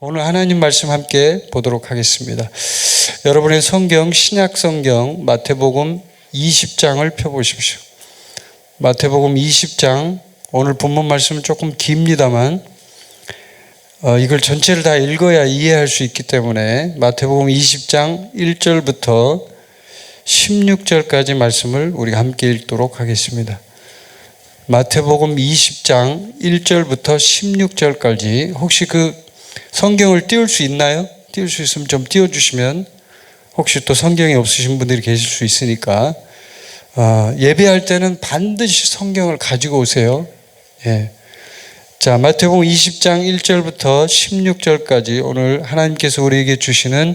오늘 하나님 말씀 함께 보도록 하겠습니다. 여러분의 성경, 신약 성경 마태복음 20장을 펴보십시오. 마태복음 20장, 오늘 본문 말씀은 조금 깁니다만 이걸 전체를 다 읽어야 이해할 수 있기 때문에 마태복음 20장 1절부터 16절까지 말씀을 우리가 함께 읽도록 하겠습니다. 마태복음 20장 1절부터 16절까지 혹시 그 성경을 띄울 수 있나요? 띄울 수 있으면 좀 띄워주시면 혹시 또 성경이 없으신 분들이 계실 수 있으니까 예배할 때는 반드시 성경을 가지고 오세요. 예. 자, 마태복음 20장 1절부터 16절까지 오늘 하나님께서 우리에게 주시는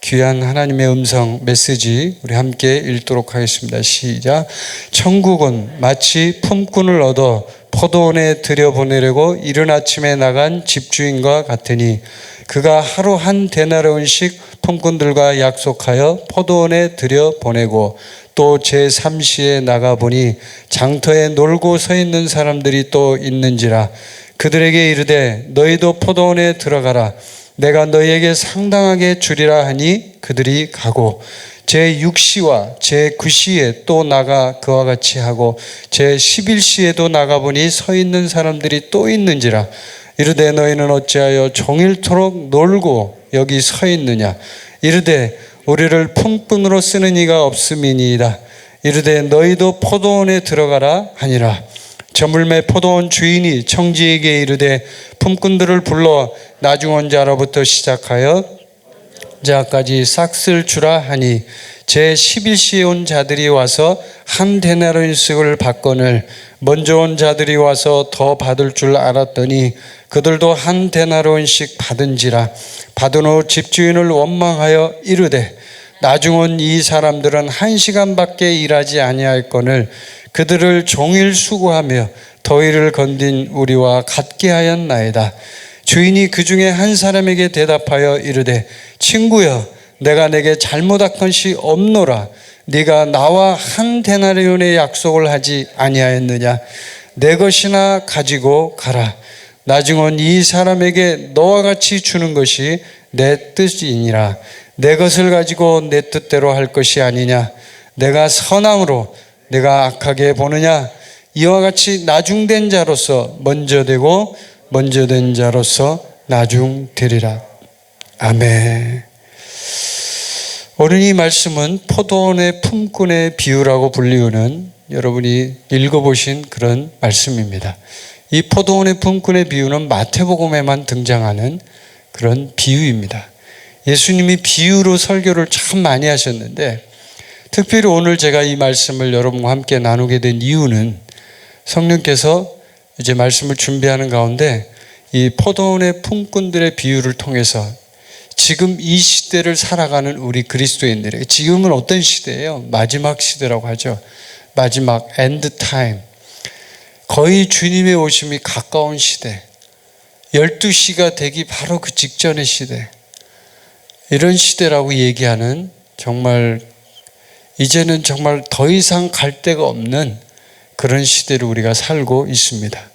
귀한 하나님의 음성 메시지 우리 함께 읽도록 하겠습니다. 시작. 천국은 마치 품꾼을 얻어 포도원에 들여보내려고 이른 아침에 나간 집주인과 같으니 그가 하루 한 데나리온씩 품꾼들과 약속하여 포도원에 들여보내고 또 제3시에 나가보니 장터에 놀고 서 있는 사람들이 또 있는지라. 그들에게 이르되 너희도 포도원에 들어가라. 내가 너희에게 상당하게 주리라 하니 그들이 가고 제6시와 제9시에 또 나가 그와 같이 하고 제11시에도 나가보니 서 있는 사람들이 또 있는지라. 이르되 너희는 어찌하여 종일토록 놀고 여기 서 있느냐. 이르되 우리를 품꾼으로 쓰는 이가 없음이니이다. 이르되 너희도 포도원에 들어가라 하니라. 저물매 포도원 주인이 청지에게 이르되 품꾼들을 불러 나중온 자로부터 시작하여 자까지 싹쓸 주라 하니 제11시에 온 자들이 와서 한 데나리온씩을 받거늘 먼저 온 자들이 와서 더 받을 줄 알았더니 그들도 한 데나리온씩 받은지라. 받은 후 집주인을 원망하여 이르되 나중 온 이 사람들은 1시간밖에 일하지 아니할거늘 그들을 종일 수고하며 더위를 건딘 우리와 같게 하였나이다. 주인이 그 중에 한 사람에게 대답하여 이르되 친구여 내가 내게 잘못한 것이 없노라. 네가 나와 한 데나리온의 약속을 하지 아니하였느냐. 내 것이나 가지고 가라. 나중 온 이 사람에게 너와 같이 주는 것이 내 뜻이니라. 내 것을 가지고 내 뜻대로 할 것이 아니냐. 내가 선함으로 내가 악하게 보느냐. 이와 같이 나중된 자로서 먼저 되고 먼저 된 자로서 나중되리라. 아멘. 오늘 이 말씀은 포도원의 품꾼의 비유라고 불리우는 여러분이 읽어보신 그런 말씀입니다. 이 포도원의 품꾼의 비유는 마태복음에만 등장하는 그런 비유입니다. 예수님이 비유로 설교를 참 많이 하셨는데 특별히 오늘 제가 이 말씀을 여러분과 함께 나누게 된 이유는 성령께서 이제 말씀을 준비하는 가운데 이 포도원의 품꾼들의 비유를 통해서 지금 이 시대를 살아가는 우리 그리스도인들에게, 지금은 어떤 시대예요? 마지막 시대라고 하죠. 마지막 엔드 타임, 거의 주님의 오심이 가까운 시대, 12시가 되기 바로 그 직전의 시대, 이런 시대라고 얘기하는 정말 이제는 정말 더 이상 갈 데가 없는 그런 시대를 우리가 살고 있습니다.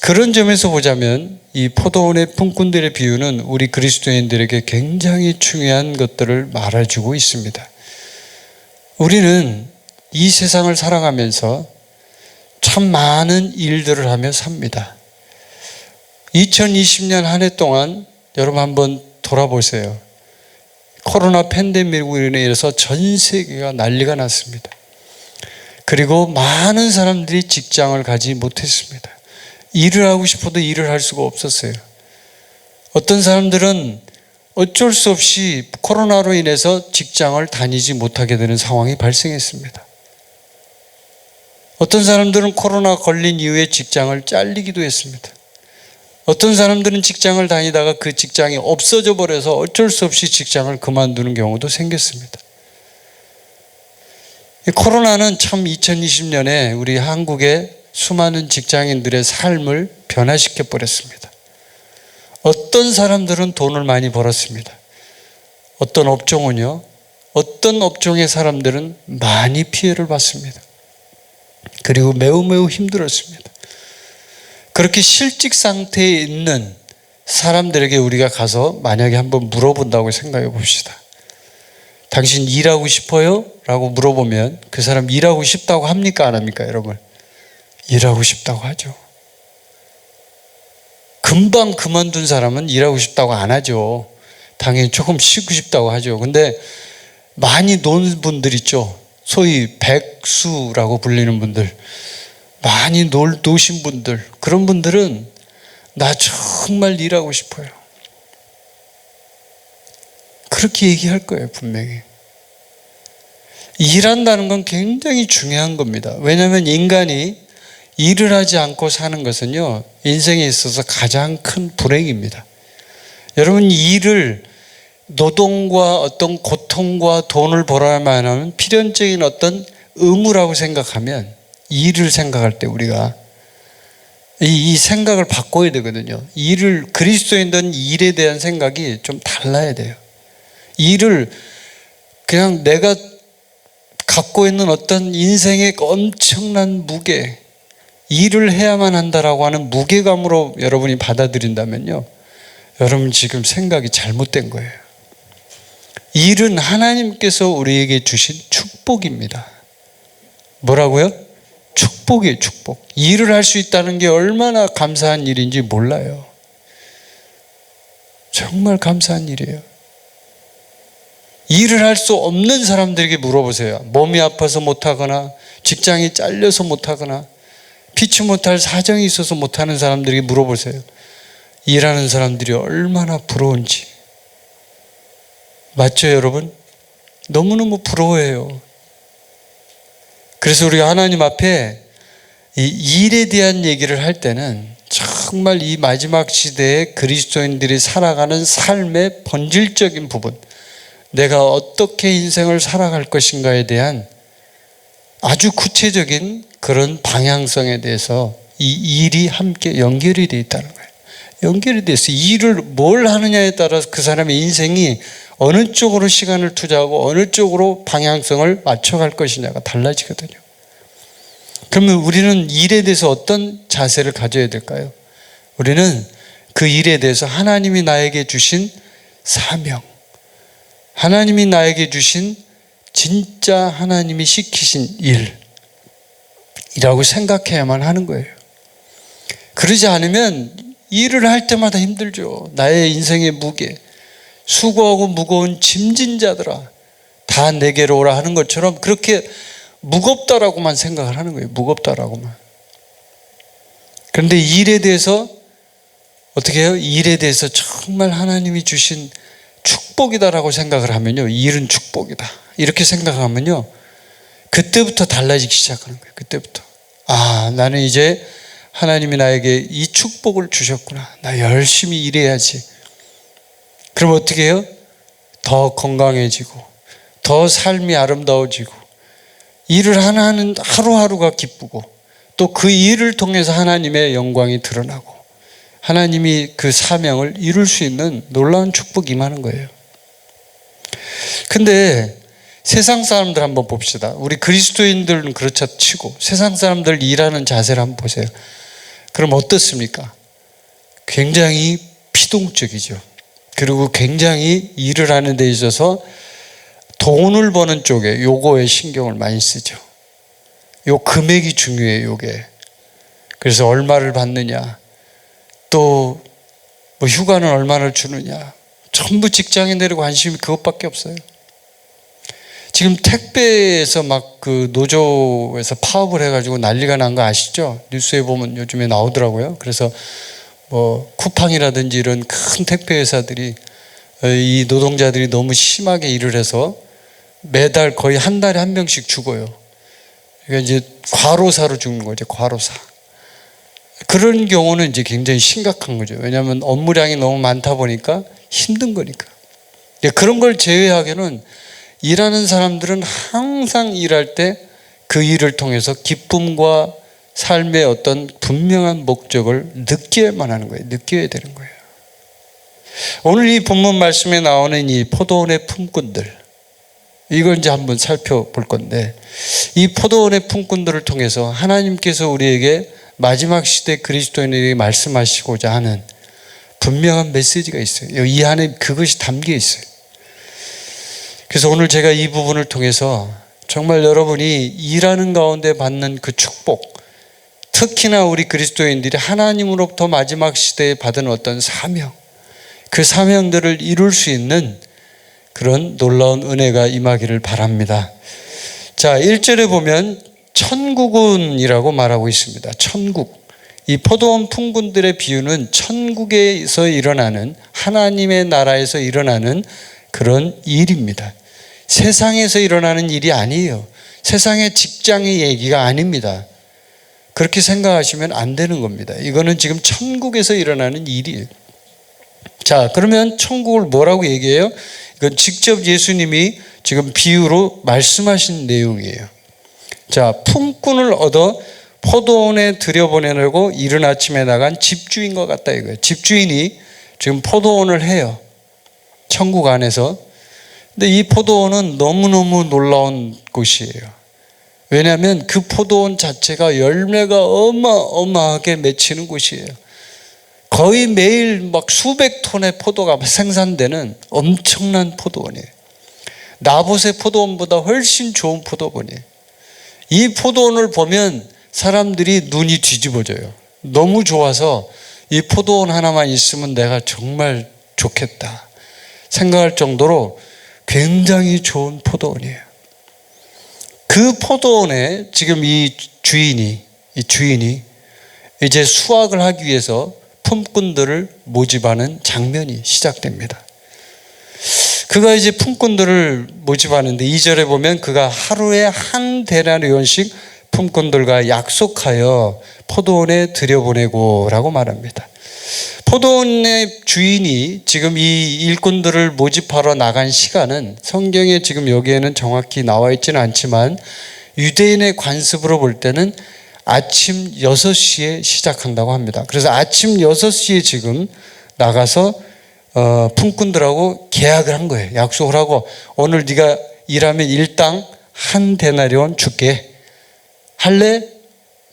그런 점에서 보자면 이 포도원의 품꾼들의 비유는 우리 그리스도인들에게 굉장히 중요한 것들을 말해주고 있습니다. 우리는 이 세상을 살아가면서 참 많은 일들을 하며 삽니다. 2020년 한 해 동안 여러분 한번 돌아보세요. 코로나 팬데믹으로 인해서 전 세계가 난리가 났습니다. 그리고 많은 사람들이 직장을 가지 못했습니다. 일을 하고 싶어도 일을 할 수가 없었어요. 어떤 사람들은 어쩔 수 없이 코로나로 인해서 직장을 다니지 못하게 되는 상황이 발생했습니다. 어떤 사람들은 코로나 걸린 이후에 직장을 잘리기도 했습니다. 어떤 사람들은 직장을 다니다가 그 직장이 없어져 버려서 어쩔 수 없이 직장을 그만두는 경우도 생겼습니다. 코로나는 참 2020년에 우리 한국의 수많은 직장인들의 삶을 변화시켜 버렸습니다. 어떤 사람들은 돈을 많이 벌었습니다. 어떤 업종은요, 어떤 업종의 사람들은 많이 피해를 받습니다. 그리고 매우 힘들었습니다. 그렇게 실직 상태에 있는 사람들에게 우리가 가서 만약에 한번 물어본다고 생각해 봅시다. 당신 일하고 싶어요? 라고 물어보면 그 사람 일하고 싶다고 합니까? 안 합니까? 여러분, 일하고 싶다고 하죠. 금방 그만둔 사람은 일하고 싶다고 안 하죠. 당연히 조금 쉬고 싶다고 하죠. 근데 많이 노는 분들 있죠. 소위 백수라고 불리는 분들, 많이 노신 분들, 그런 분들은 나 정말 일하고 싶어요. 그렇게 얘기할 거예요, 분명히. 일한다는 건 굉장히 중요한 겁니다. 왜냐하면 인간이 일을 하지 않고 사는 것은요, 인생에 있어서 가장 큰 불행입니다. 여러분, 일을 노동과 어떤 고통과 돈을 벌어야만 하는 필연적인 어떤 의무라고 생각하면, 일을 생각할 때 우리가 이 생각을 바꿔야 되거든요. 일을, 그리스도인들은 일에 대한 생각이 좀 달라야 돼요. 일을 그냥 내가 갖고 있는 어떤 인생의 엄청난 무게, 일을 해야만 한다라고 하는 무게감으로 여러분이 받아들인다면요, 여러분 지금 생각이 잘못된 거예요. 일은 하나님께서 우리에게 주신 축복입니다. 뭐라고요? 축복이에요, 축복. 일을 할 수 있다는 게 얼마나 감사한 일인지 몰라요. 정말 감사한 일이에요. 일을 할 수 없는 사람들에게 물어보세요. 몸이 아파서 못하거나 직장이 잘려서 못하거나 피치 못할 사정이 있어서 못하는 사람들에게 물어보세요. 일하는 사람들이 얼마나 부러운지. 맞죠, 여러분? 너무너무 부러워해요. 그래서 우리가 하나님 앞에 이 일에 대한 얘기를 할 때는 정말 이 마지막 시대에 그리스도인들이 살아가는 삶의 본질적인 부분, 내가 어떻게 인생을 살아갈 것인가에 대한 아주 구체적인 그런 방향성에 대해서 이 일이 함께 연결이 되어 있다는 거예요. 연결이 되어 있어요. 일을 뭘 하느냐에 따라서 그 사람의 인생이 어느 쪽으로 시간을 투자하고 어느 쪽으로 방향성을 맞춰갈 것이냐가 달라지거든요. 그러면 우리는 일에 대해서 어떤 자세를 가져야 될까요? 우리는 그 일에 대해서 하나님이 나에게 주신 사명, 하나님이 나에게 주신 진짜 하나님이 시키신 일이라고 생각해야만 하는 거예요. 그러지 않으면 일을 할 때마다 힘들죠. 나의 인생의 무게, 수고하고 무거운 짐진 자들아 다 내게로 오라 하는 것처럼 그렇게 무겁다라고만 생각을 하는 거예요. 무겁다라고만. 그런데 일에 대해서 어떻게 해요? 일에 대해서 정말 하나님이 주신 축복이다라고 생각을 하면요, 일은 축복이다 이렇게 생각하면요, 그때부터 달라지기 시작하는 거예요. 그때부터 나는 이제 하나님이 나에게 이 축복을 주셨구나, 나 열심히 일해야지. 그럼 어떻게 해요? 더 건강해지고 더 삶이 아름다워지고 일을 하는 하루하루가 기쁘고 또 그 일을 통해서 하나님의 영광이 드러나고 하나님이 그 사명을 이룰 수 있는 놀라운 축복이 임하는 거예요. 근데 세상 사람들 한번 봅시다. 우리 그리스도인들은 그렇다 치고 세상 사람들 일하는 자세를 한번 보세요. 그럼 어떻습니까? 굉장히 피동적이죠. 그리고 굉장히 일을 하는 데 있어서 돈을 버는 쪽에 요거에 신경을 많이 쓰죠. 요 금액이 중요해요, 요게. 그래서 얼마를 받느냐, 또 뭐 휴가는 얼마나 주느냐, 전부 직장인들의 관심이 그것밖에 없어요. 지금 택배에서 막 그 노조에서 파업을 해가지고 난리가 난 거 아시죠? 뉴스에 보면 요즘에 나오더라고요. 그래서 뭐 쿠팡이라든지 이런 큰 택배 회사들이 이 노동자들이 너무 심하게 일을 해서 매달 거의 한 달에 한 명씩 죽어요. 그러니까 이제 과로사로 죽는 거죠. 과로사. 그런 경우는 이제 굉장히 심각한 거죠. 왜냐하면 업무량이 너무 많다 보니까 힘든 거니까. 그런 걸 제외하고는 일하는 사람들은 항상 일할 때 그 일을 통해서 기쁨과 삶의 어떤 분명한 목적을 느껴야만 하는 거예요. 느껴야 되는 거예요. 오늘 이 본문 말씀에 나오는 이 포도원의 품꾼들, 이걸 이제 한번 살펴볼 건데, 이 포도원의 품꾼들을 통해서 하나님께서 우리에게 마지막 시대 그리스도인에게 말씀하시고자 하는 분명한 메시지가 있어요. 이 안에 그것이 담겨 있어요. 그래서 오늘 제가 이 부분을 통해서 정말 여러분이 일하는 가운데 받는 그 축복, 특히나 우리 그리스도인들이 하나님으로부터 마지막 시대에 받은 어떤 사명, 그 사명들을 이룰 수 있는 그런 놀라운 은혜가 임하기를 바랍니다. 자, 1절에 보면 천국은이라고 말하고 있습니다. 천국. 이 포도원 풍군들의 비유는 천국에서 일어나는, 하나님의 나라에서 일어나는 그런 일입니다. 세상에서 일어나는 일이 아니에요. 세상의 직장의 얘기가 아닙니다. 그렇게 생각하시면 안 되는 겁니다. 이거는 지금 천국에서 일어나는 일이에요. 자, 그러면 천국을 뭐라고 얘기해요? 이건 직접 예수님이 지금 비유로 말씀하신 내용이에요. 자, 품꾼을 얻어 포도원에 들여보내려고 이른 아침에 나간 집주인과 같다 이거예요. 집주인이 지금 포도원을 해요. 천국 안에서. 근데 이 포도원은 너무너무 놀라운 곳이에요. 왜냐하면 그 포도원 자체가 열매가 어마어마하게 맺히는 곳이에요. 거의 매일 막 수백 톤의 포도가 생산되는 엄청난 포도원이에요. 나봇의 포도원보다 훨씬 좋은 포도원이에요. 이 포도원을 보면 사람들이 눈이 뒤집어져요. 너무 좋아서 이 포도원 하나만 있으면 내가 정말 좋겠다 생각할 정도로 굉장히 좋은 포도원이에요. 그 포도원에 지금 이 주인이 이제 수확을 하기 위해서 품꾼들을 모집하는 장면이 시작됩니다. 그가 이제 품꾼들을 모집하는데 2절에 보면 그가 하루에 한 데나리온씩 품꾼들과 약속하여 포도원에 들여보내고 라고 말합니다. 포도원의 주인이 지금 이 일꾼들을 모집하러 나간 시간은 성경에 지금 여기에는 정확히 나와 있지는 않지만 유대인의 관습으로 볼 때는 아침 6시에 시작한다고 합니다. 그래서 아침 6시에 지금 나가서 품꾼들하고 계약을 한 거예요. 약속을 하고 오늘 네가 일하면 일당 한 데나리온 줄게. 할래?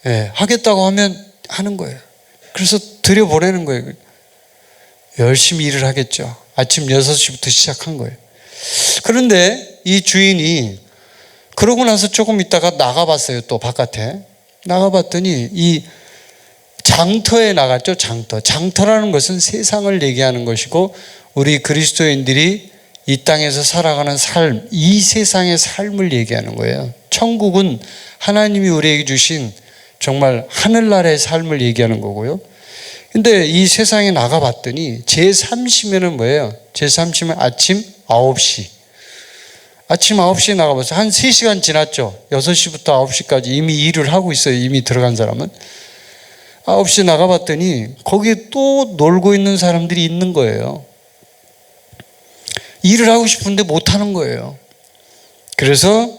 네, 하겠다고 하면 하는 거예요. 그래서 들여보내는 거예요. 열심히 일을 하겠죠. 아침 6시부터 시작한 거예요. 그런데 이 주인이 그러고 나서 조금 있다가 나가봤어요. 또 바깥에. 나가봤더니 이 장터에 나갔죠. 장터라는 것은 세상을 얘기하는 것이고 우리 그리스도인들이 이 땅에서 살아가는 삶, 이 세상의 삶을 얘기하는 거예요. 천국은 하나님이 우리에게 주신 정말 하늘나라의 삶을 얘기하는 거고요. 근데 이 세상에 나가봤더니 제3시면은 뭐예요? 제3시면 아침 9시. 아침 9시에 나가봤어요. 한 3시간 지났죠. 6시부터 9시까지 이미 일을 하고 있어요. 이미 들어간 사람은. 9시에 나가봤더니 거기에 또 놀고 있는 사람들이 있는 거예요. 일을 하고 싶은데 못하는 거예요. 그래서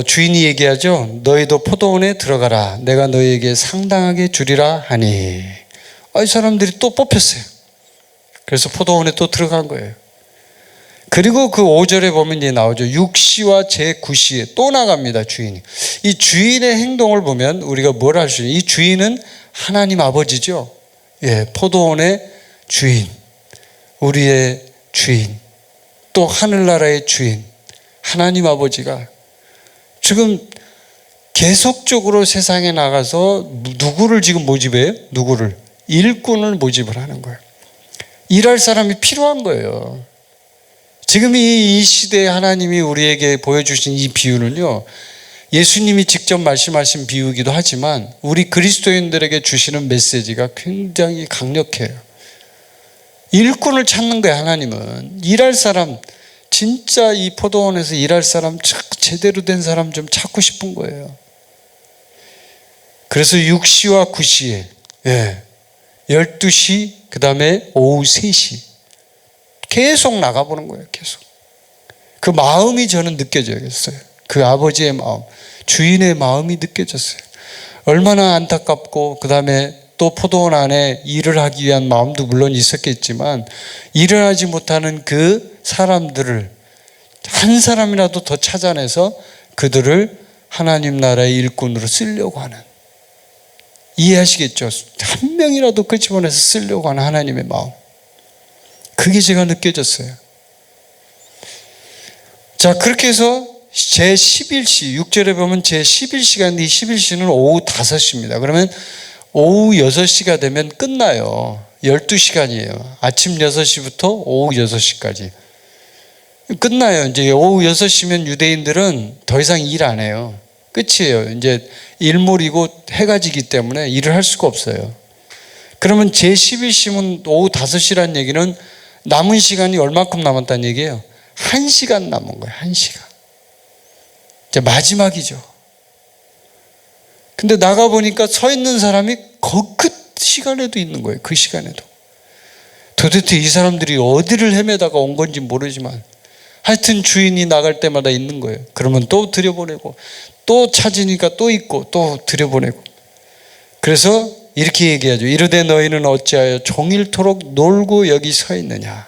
주인이 얘기하죠. 너희도 포도원에 들어가라. 내가 너희에게 상당하게 주리라 하니. 이 사람들이 또 뽑혔어요. 그래서 포도원에 또 들어간 거예요. 그리고 그 5절에 보면 이제 나오죠. 6시와 제9시에 또 나갑니다. 주인이. 이 주인의 행동을 보면 우리가 뭘 알 수 있어요? 이 주인은 하나님 아버지죠. 예, 포도원의 주인, 우리의 주인, 또 하늘나라의 주인, 하나님 아버지가 지금 계속적으로 세상에 나가서 누구를 지금 모집해요? 누구를? 일꾼을 모집을 하는 거예요. 일할 사람이 필요한 거예요. 지금 이 시대에 하나님이 우리에게 보여주신 이 비유는요, 예수님이 직접 말씀하신 비유이기도 하지만 우리 그리스도인들에게 주시는 메시지가 굉장히 강력해요. 일꾼을 찾는 거예요. 하나님은 일할 사람, 진짜 이 포도원에서 일할 사람, 제대로 된 사람 좀 찾고 싶은 거예요. 그래서 6시와 9시에 12시 그 다음에 오후 3시 계속 나가보는 거예요. 계속. 그 마음이 저는 느껴졌어요. 그 아버지의 마음, 주인의 마음이 느껴졌어요. 얼마나 안타깝고 그 다음에 또 포도원 안에 일을 하기 위한 마음도 물론 있었겠지만 일을 하지 못하는 그 사람들을 한 사람이라도 더 찾아내서 그들을 하나님 나라의 일꾼으로 쓰려고 하는 이해하시겠죠? 한 명이라도 끄집어내서 쓰려고 하는 하나님의 마음. 그게 제가 느껴졌어요. 자, 그렇게 해서 제11시, 6절에 보면 제11시간인데 이 11시는 오후 5시입니다. 그러면 오후 6시가 되면 끝나요. 12시간이에요. 아침 6시부터 오후 6시까지. 끝나요. 이제 오후 6시면 유대인들은 더 이상 일 안 해요. 끝이에요. 이제 일몰이고 해가 지기 때문에 일을 할 수가 없어요. 그러면 제11시면 오후 5시란 얘기는 남은 시간이 얼마큼 남았다는 얘기예요? 1시간 남은 거예요. 1시간. 이제 마지막이죠. 근데 나가보니까 서 있는 사람이 그 시간에도 있는 거예요. 그 시간에도. 도대체 이 사람들이 어디를 헤매다가 온 건지 모르지만 하여튼 주인이 나갈 때마다 있는 거예요. 그러면 또 들여보내고 또 찾으니까 또 있고 또 들여보내고. 그래서 이렇게 얘기하죠. 이르되 너희는 어찌하여 종일토록 놀고 여기 서 있느냐.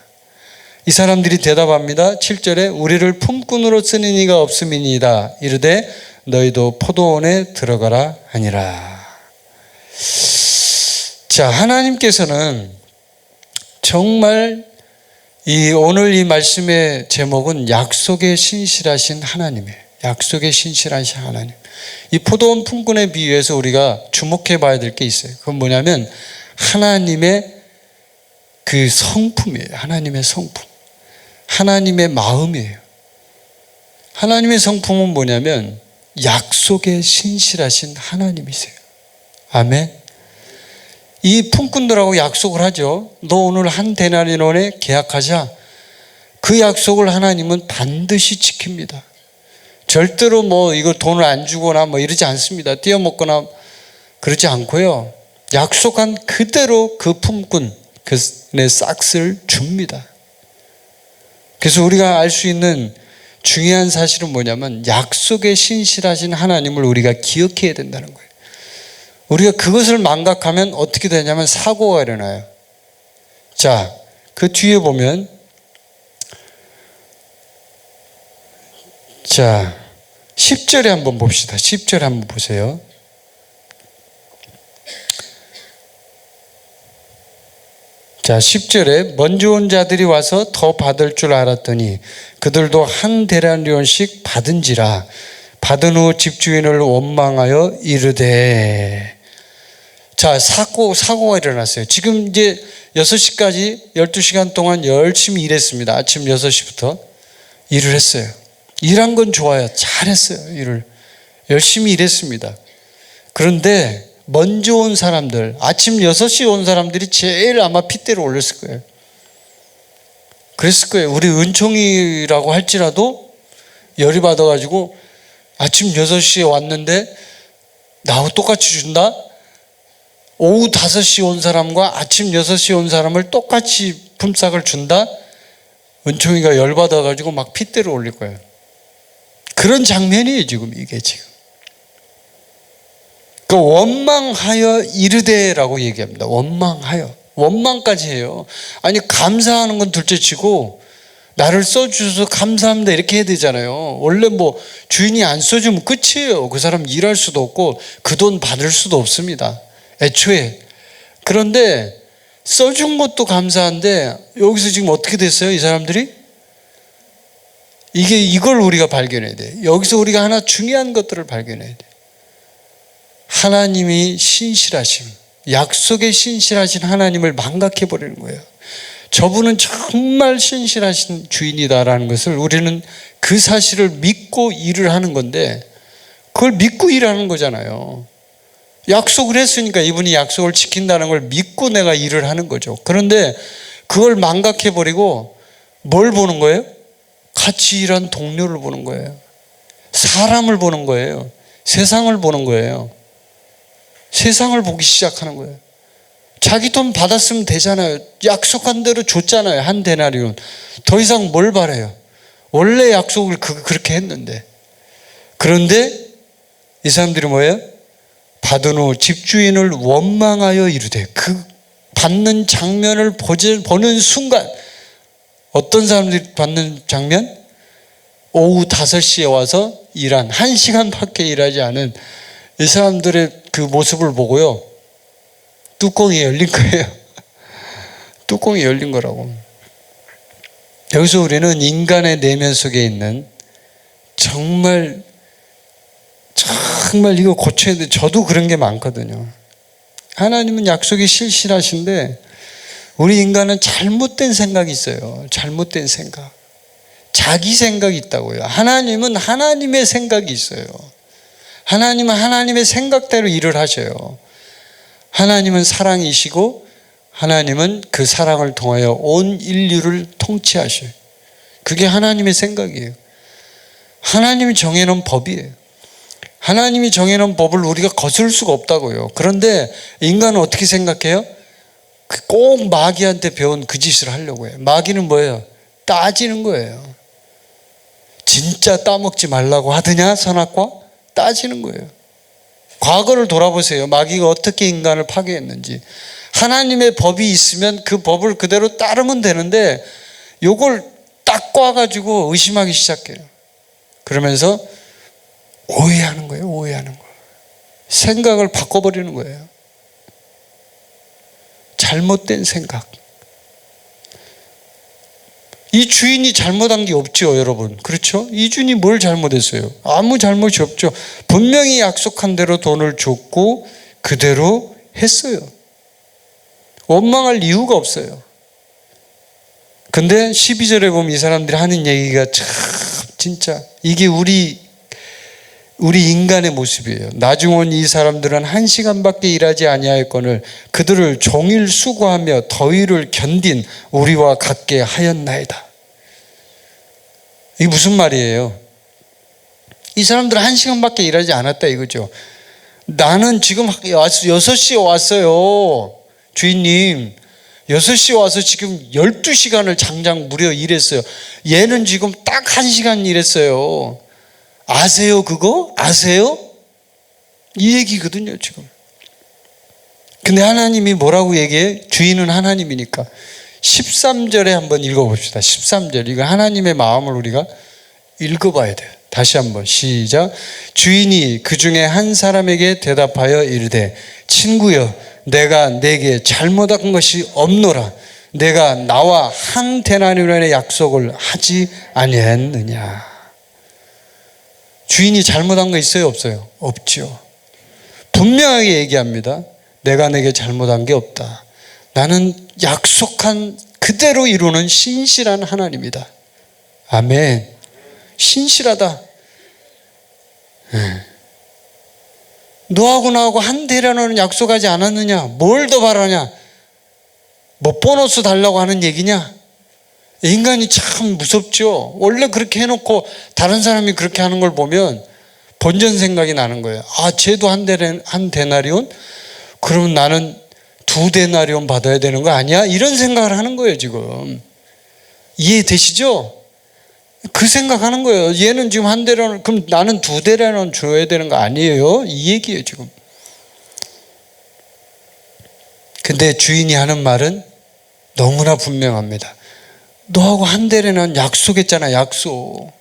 이 사람들이 대답합니다. 7절에 우리를 품꾼으로 쓰는 이가 없음이니이다. 이르되 너희도 포도원에 들어가라 하니라. 자, 하나님께서는 정말 오늘 이 말씀의 제목은 약속에 신실하신 하나님이에요. 약속에 신실하신 하나님. 이 포도원 품꾼에 비유해서 우리가 주목해 봐야 될 게 있어요. 그건 뭐냐면 하나님의 그 성품이에요. 하나님의 성품. 하나님의 마음이에요. 하나님의 성품은 뭐냐면 약속에 신실하신 하나님이세요. 아멘. 이 품꾼들하고 약속을 하죠. 너 오늘 한 데나리온에 계약하자. 그 약속을 하나님은 반드시 지킵니다. 절대로 이거 돈을 안 주거나 이러지 않습니다. 띄어먹거나 그러지 않고요. 약속한 그대로 그 품꾼, 그의 싹스를 줍니다. 그래서 우리가 알 수 있는 중요한 사실은 뭐냐면 약속에 신실하신 하나님을 우리가 기억해야 된다는 거예요. 우리가 그것을 망각하면 어떻게 되냐면 사고가 일어나요. 자, 그 뒤에 보면 자, 10절에 한번 봅시다. 10절에 한번 보세요. 자, 10절에 먼저 온 자들이 와서 더 받을 줄 알았더니 그들도 한 데나리온씩 받은지라. 받은 후 집주인을 원망하여 이르되. 자, 사고가 일어났어요. 지금 이제 6시까지 12시간 동안 열심히 일했습니다. 아침 6시부터 일을 했어요. 일한 건 좋아요. 잘했어요. 일을 열심히 일했습니다. 그런데 먼저 온 사람들, 아침 6시에 온 사람들이 제일 아마 핏대를 올렸을 거예요. 그랬을 거예요. 우리 은총이라고 할지라도 열이 받아가지고 아침 6시에 왔는데 나하고 똑같이 준다? 오후 5시에 온 사람과 아침 6시에 온 사람을 똑같이 품삯을 준다? 은총이가 열받아가지고 막 핏대를 올릴 거예요. 그런 장면이에요, 지금 이게 지금. 그 원망하여 이르되라고 얘기합니다. 원망하여. 원망까지 해요. 아니, 감사하는 건 둘째 치고 나를 써주셔서 감사합니다 이렇게 해야 되잖아요. 원래 주인이 안 써주면 끝이에요. 그 사람 일할 수도 없고 그 돈 받을 수도 없습니다. 애초에. 그런데 써준 것도 감사한데 여기서 지금 어떻게 됐어요? 이 사람들이? 이걸 우리가 발견해야 돼. 여기서 우리가 하나 중요한 것들을 발견해야 돼. 하나님이 신실하심, 약속에 신실하신 하나님을 망각해버리는 거예요. 저분은 정말 신실하신 주인이다라는 것을 우리는 그 사실을 믿고 일을 하는 건데 그걸 믿고 일하는 거잖아요. 약속을 했으니까 이분이 약속을 지킨다는 걸 믿고 내가 일을 하는 거죠. 그런데 그걸 망각해버리고 뭘 보는 거예요? 같이 일한 동료를 보는 거예요. 사람을 보는 거예요. 세상을 보는 거예요. 세상을 보기 시작하는 거예요. 자기 돈 받았으면 되잖아요. 약속한 대로 줬잖아요. 한 데나리온. 더 이상 뭘 바라요? 원래 약속을 그렇게 했는데. 그런데 이 사람들이 뭐예요? 받은 후 집주인을 원망하여 이르되. 그 받는 장면을 보는 순간 어떤 사람들이 받는 장면? 오후 5시에 와서 일한 1시간밖에 일하지 않은 이 사람들의 그 모습을 보고요. 뚜껑이 열린 거예요. 뚜껑이 열린 거라고. 여기서 우리는 인간의 내면 속에 있는 정말 이거 고쳐야 돼. 저도 그런 게 많거든요. 하나님은 약속이 실실하신데 우리 인간은 잘못된 생각이 있어요. 잘못된 생각. 자기 생각이 있다고요. 하나님은 하나님의 생각이 있어요. 하나님은 하나님의 생각대로 일을 하셔요. 하나님은 사랑이시고 하나님은 그 사랑을 통하여 온 인류를 통치하셔요. 그게 하나님의 생각이에요. 하나님이 정해놓은 법이에요. 하나님이 정해놓은 법을 우리가 거스를 수가 없다고요. 그런데 인간은 어떻게 생각해요? 꼭 마귀한테 배운 그 짓을 하려고 해요. 마귀는 뭐예요? 따지는 거예요. 진짜 따먹지 말라고 하더냐 선악과? 따지는 거예요. 과거를 돌아보세요. 마귀가 어떻게 인간을 파괴했는지. 하나님의 법이 있으면 그 법을 그대로 따르면 되는데 요걸 딱 꽈가지고 의심하기 시작해요. 그러면서 오해하는 거예요. 오해하는 거예요. 생각을 바꿔버리는 거예요. 잘못된 생각. 이 주인이 잘못한 게 없죠, 여러분. 그렇죠? 이 주인이 뭘 잘못했어요? 아무 잘못이 없죠. 분명히 약속한 대로 돈을 줬고 그대로 했어요. 원망할 이유가 없어요. 근데 12절에 보면 이 사람들이 하는 얘기가 참 진짜 이게 우리 인간의 모습이에요. 나중 온 이 사람들은 1시간밖에 일하지 아니하였거늘 그들을 종일 수고하며 더위를 견딘 우리와 같게 하였나이다. 이게 무슨 말이에요? 이 사람들은 1시간밖에 일하지 않았다 이거죠. 나는 지금 6시에 왔어요. 주인님 6시에 와서 지금 12시간을 장장 무려 일했어요. 얘는 지금 딱 1시간 일했어요. 아세요 그거? 아세요? 이 얘기거든요 지금. 근데 하나님이 뭐라고 얘기해? 주인은 하나님이니까 13절에 한번 읽어봅시다. 13절. 이거 하나님의 마음을 우리가 읽어봐야 돼요. 다시 한번 시작. 주인이 그 중에 한 사람에게 대답하여 이르되 친구여 내가 내게 잘못한 것이 없노라. 내가 나와 한 데나리온의 약속을 하지 아니했느냐. 주인이 잘못한 거 있어요 없어요? 없죠. 분명하게 얘기합니다. 내가 내게 잘못한 게 없다. 나는 약속한 그대로 이루는 신실한 하나님이다. 아멘. 신실하다. 너하고 나하고 한 대련원은 약속하지 않았느냐? 뭘 더 바라냐? 뭐 보너스 달라고 하는 얘기냐? 인간이 참 무섭죠. 원래 그렇게 해놓고 다른 사람이 그렇게 하는 걸 보면 본전 생각이 나는 거예요. 아, 쟤도 한 데나리온? 그러면 나는 2데나리온 받아야 되는 거 아니야? 이런 생각을 하는 거예요 지금. 이해되시죠? 그 생각하는 거예요. 얘는 지금 한 데나리온, 그럼 나는 2데나리온 줘야 되는 거 아니에요? 이 얘기예요 지금. 근데 주인이 하는 말은 너무나 분명합니다. 너하고 한 데나리온 약속했잖아. 약속.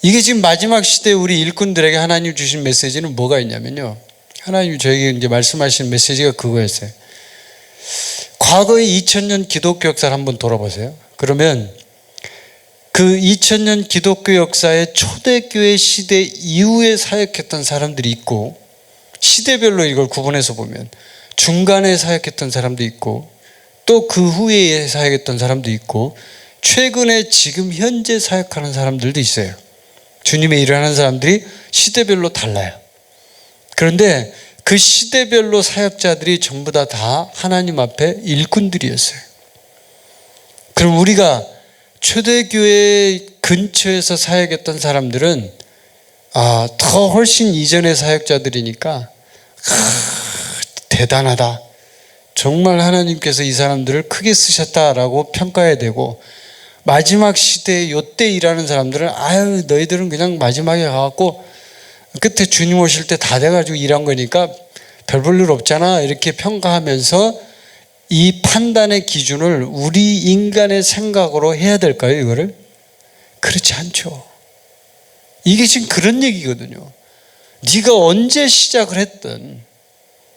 이게 지금 마지막 시대에 우리 일꾼들에게 하나님 주신 메시지는 뭐가 있냐면요, 하나님이 저에게 이제 말씀하신 메시지가 그거였어요. 과거의 2000년 기독교 역사를 한번 돌아보세요. 그러면 그 2000년 기독교 역사의 초대교회 시대 이후에 사역했던 사람들이 있고, 시대별로 이걸 구분해서 보면 중간에 사역했던 사람도 있고, 또 그 후에 사역했던 사람도 있고, 최근에 지금 현재 사역하는 사람들도 있어요. 주님의 일을 하는 사람들이 시대별로 달라요. 그런데 그 시대별로 사역자들이 전부 다 하나님 앞에 일꾼들이었어요. 그럼 우리가 초대교회 근처에서 사역했던 사람들은 더 훨씬 이전의 사역자들이니까 대단하다. 정말 하나님께서 이 사람들을 크게 쓰셨다라고 평가해야 되고, 마지막 시대에 요때 일하는 사람들은 아유 너희들은 그냥 마지막에 가갖고 끝에 주님 오실 때 다 돼가지고 일한 거니까 별 볼 일 없잖아 이렇게 평가하면서 이 판단의 기준을 우리 인간의 생각으로 해야 될까요 이거를? 그렇지 않죠. 이게 지금 그런 얘기거든요. 네가 언제 시작을 했든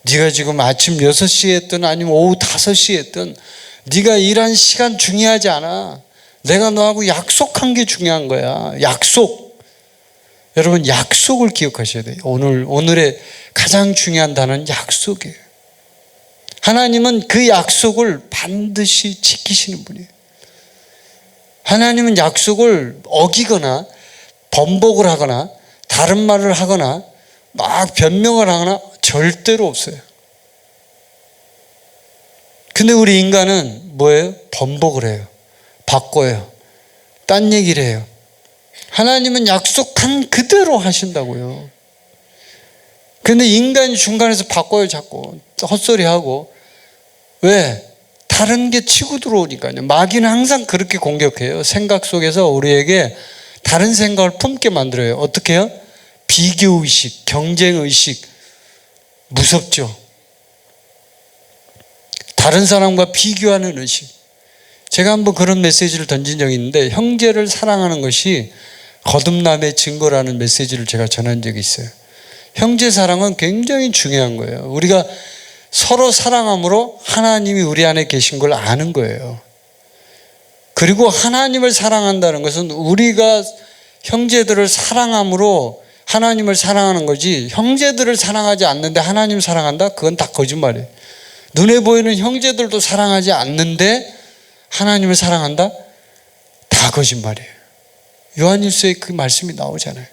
네가 지금 아침 6시에 했든 아니면 오후 5시에 했든 네가 일한 시간 중요하지 않아. 내가 너하고 약속한 게 중요한 거야. 약속. 여러분, 약속을 기억하셔야 돼요. 오늘의 가장 중요한 단어는 약속이에요. 하나님은 그 약속을 반드시 지키시는 분이에요. 하나님은 약속을 어기거나 번복을 하거나 다른 말을 하거나 막 변명을 하거나 절대로 없어요. 근데 우리 인간은 뭐예요? 번복을 해요. 바꿔요. 딴 얘기를 해요. 하나님은 약속한 그대로 하신다고요. 근데 인간이 중간에서 바꿔요. 자꾸 헛소리하고. 왜? 다른 게 치고 들어오니까요. 마귀는 항상 그렇게 공격해요. 생각 속에서 우리에게 다른 생각을 품게 만들어요. 어떻게 해요? 비교의식, 경쟁의식. 무섭죠. 다른 사람과 비교하는 의식. 제가 한번 그런 메시지를 던진 적이 있는데, 형제를 사랑하는 것이 거듭남의 증거라는 메시지를 제가 전한 적이 있어요. 형제 사랑은 굉장히 중요한 거예요. 우리가 서로 사랑함으로 하나님이 우리 안에 계신 걸 아는 거예요. 그리고 하나님을 사랑한다는 것은 우리가 형제들을 사랑함으로 하나님을 사랑하는 거지, 형제들을 사랑하지 않는데 하나님을 사랑한다? 그건 다 거짓말이에요. 눈에 보이는 형제들도 사랑하지 않는데 하나님을 사랑한다? 다 거짓말이에요. 요한일서에 그 말씀이 나오잖아요.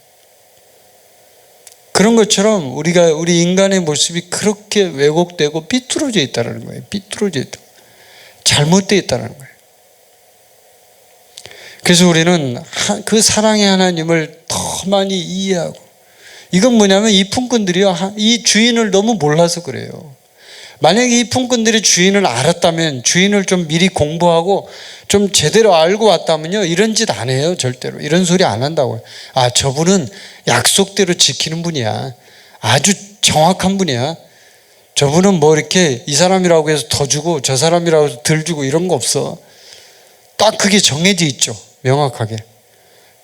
그런 것처럼 우리 인간의 모습이 그렇게 왜곡되고 삐뚤어져 있다는 거예요. 삐뚤어져 있다. 잘못되어 있다는 거예요. 그래서 우리는 그 사랑의 하나님을 더 많이 이해하고, 이건 뭐냐면 이 품꾼들이요, 이 주인을 너무 몰라서 그래요. 만약에 이 품꾼들이 주인을 알았다면, 주인을 좀 미리 공부하고 좀 제대로 알고 왔다면요, 이런 짓 안 해요. 절대로 이런 소리 안 한다고요. 아, 저분은 약속대로 지키는 분이야. 아주 정확한 분이야. 저분은 뭐 이렇게 이 사람이라고 해서 더 주고 저 사람이라고 해서 덜 주고 이런 거 없어. 딱 그게 정해져 있죠. 명확하게.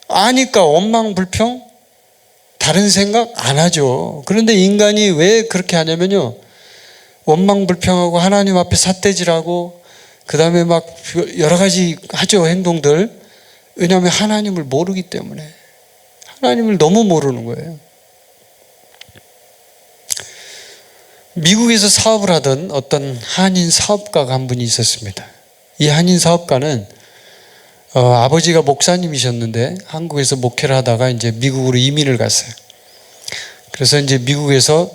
아니까 원망 불평, 다른 생각 안 하죠. 그런데 인간이 왜 그렇게 하냐면요, 원망 불평하고 하나님 앞에 삿대질하고 그 다음에 막 여러 가지 하죠, 행동들. 왜냐하면 하나님을 모르기 때문에. 하나님을 너무 모르는 거예요. 미국에서 사업을 하던 어떤 한인 사업가가 한 분이 있었습니다. 이 한인 사업가는 아버지가 목사님이셨는데 한국에서 목회를 하다가 이제 미국으로 이민을 갔어요. 그래서 이제 미국에서